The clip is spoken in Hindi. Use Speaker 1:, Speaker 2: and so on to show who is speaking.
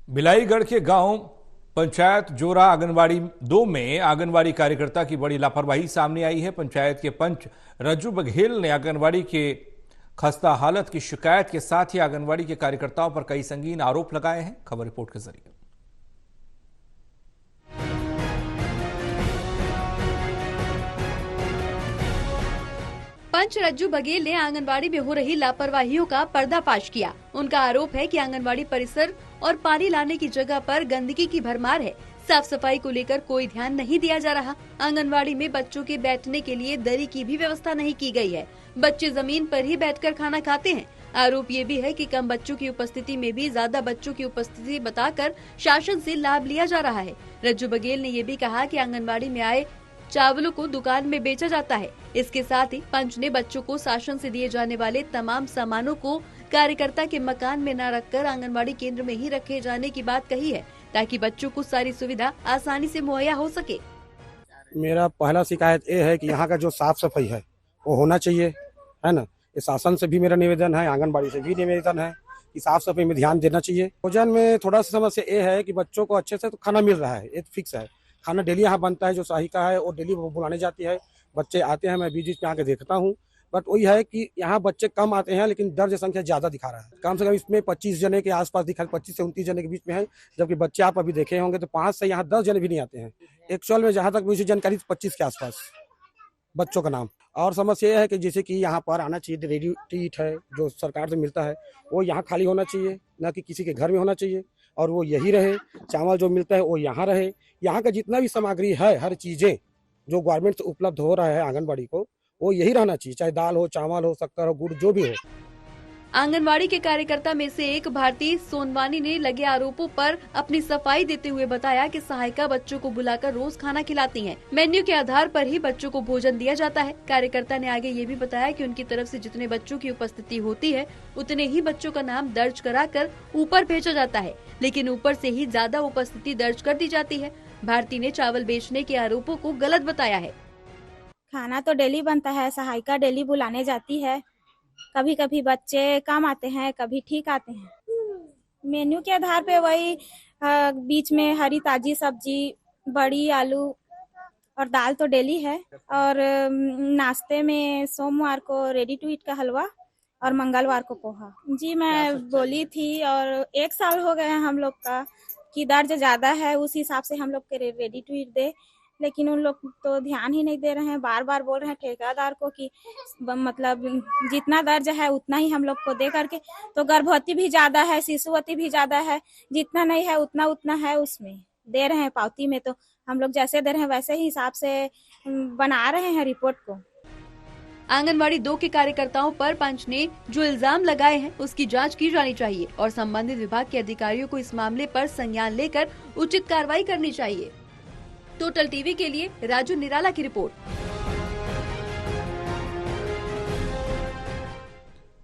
Speaker 1: बिलाईगढ़ के गांव पंचायत जोरा आंगनवाड़ी 2 में आंगनवाड़ी कार्यकर्ता की बड़ी लापरवाही सामने आई है। पंचायत के पंच रज्जू बघेल ने आंगनवाड़ी के खस्ता हालत की शिकायत के साथ ही आंगनवाड़ी के कार्यकर्ताओं पर कई संगीन आरोप लगाए हैं। खबर रिपोर्ट के जरिए।
Speaker 2: पंच रज्जू बघेल ने आंगनवाड़ी में हो रही लापरवाहियों का पर्दाफाश किया। उनका आरोप है कि आंगनवाड़ी परिसर और पानी लाने की जगह पर गंदगी की भरमार है। साफ सफाई को लेकर कोई ध्यान नहीं दिया जा रहा। आंगनवाड़ी में बच्चों के बैठने के लिए दरी की भी व्यवस्था नहीं की गई है। बच्चे जमीन पर ही बैठकर खाना खाते हैं। आरोप ये भी है कि कम बच्चों की उपस्थिति में भी ज्यादा बच्चों की उपस्थिति बताकर शासन से लाभ लिया जा रहा है। रज्जू बघेल ने ये भी कहा कि आंगनवाड़ी में आए चावलों को दुकान में बेचा जाता है। इसके साथ ही पंच ने बच्चों को शासन से दिए जाने वाले तमाम सामानों को कार्यकर्ता के मकान में न रखकर आंगनवाड़ी केंद्र में ही रखे जाने की बात कही है, ताकि बच्चों को सारी सुविधा आसानी से मुहैया हो सके।
Speaker 3: मेरा पहला शिकायत ये है कि यहाँ का जो साफ सफाई है वो होना चाहिए, है ना। ये शासन से भी मेरा निवेदन है, आंगनबाड़ी से भी निवेदन है कि साफ सफाई में ध्यान देना चाहिए। भोजन में थोड़ा सा समस्या ये है कि बच्चों को अच्छे से तो खाना मिल रहा है, ये फिक्स है। खाना डेली यहाँ बनता है, जो शाही का है और डेली बुलाने जाती है। बच्चे आते हैं, मैं बीच बीच में आके देखता हूँ। बट वही है कि यहाँ बच्चे कम आते हैं, लेकिन दर्ज संख्या ज्यादा दिखा रहा है। कम से कम इसमें 25 जने के आसपास दिखा, 25 से 29 जने के बीच में है। जबकि बच्चे आप अभी देखे होंगे तो 5 से यहाँ 10 जने भी नहीं आते हैं। एक्चुअल में जहाँ तक मुझे जानकारी 25 के आसपास बच्चों का नाम। और समस्या यह है कि जैसे कि यहाँ पर आना चाहिए, रेडी टू ईट है जो सरकार से मिलता है, वो यहाँ खाली होना चाहिए, न कि किसी के घर में होना चाहिए। और वो यही रहे, चावल जो मिलता है वो यहाँ रहे। यहाँ का जितना भी सामग्री है, हर चीजें जो गवर्नमेंट से उपलब्ध हो रहा है आंगनबाड़ी को, वो यही रहना चाहिए, चाहे दाल हो, चावल हो, शक्कर हो, गुड़, जो भी हो।
Speaker 2: आंगनवाड़ी के कार्यकर्ता में से एक भारती सोनवानी ने लगे आरोपों पर अपनी सफाई देते हुए बताया कि सहायिका बच्चों को बुलाकर रोज खाना खिलाती हैं। मेन्यू के आधार पर ही बच्चों को भोजन दिया जाता है। कार्यकर्ता ने आगे ये भी बताया कि उनकी तरफ से जितने बच्चों की उपस्थिति होती है, उतने ही बच्चों का नाम दर्ज कराकर ऊपर भेजा जाता है, लेकिन ऊपर से ही ज्यादा उपस्थिति दर्ज कर दी जाती है। भारती ने चावल बेचने के आरोपों को गलत बताया है।
Speaker 4: खाना तो डेली बनता है, सहायिका डेली बुलाने जाती है। कभी कभी बच्चे कम आते हैं, कभी ठीक आते हैं। मेन्यू के आधार पे वही बीच में हरी ताजी सब्जी, बड़ी, आलू और दाल तो डेली है। और नाश्ते में सोमवार को रेडी टू ईट का हलवा और मंगलवार को पोहा। जी मैं बोली थी, और 1 साल हो गए हम लोग का कि दर्ज ज्यादा है, उस हिसाब से हम लोग के रेडी टू ईट दे, लेकिन उन लोग तो ध्यान ही नहीं दे रहे हैं। बार बार बोल रहे हैं ठेकेदार को कि मतलब जितना दर्ज है उतना ही हम लोग को दे करके। तो गर्भवती भी ज्यादा है, शिशुवती भी ज्यादा है, जितना नहीं है उतना उतना है, उसमें दे रहे हैं पावती में। तो हम लोग जैसे दे रहे हैं वैसे ही हिसाब से बना रहे हैं रिपोर्ट को।
Speaker 2: आंगनवाड़ी 2 के कार्यकर्ताओं पर पंच ने जो इल्जाम लगाए हैं उसकी जांच की जानी चाहिए और संबंधित विभाग के अधिकारियों को इस मामले पर संज्ञान लेकर उचित कार्रवाई करनी चाहिए। टोटल टीवी के लिए राजू निराला की रिपोर्ट।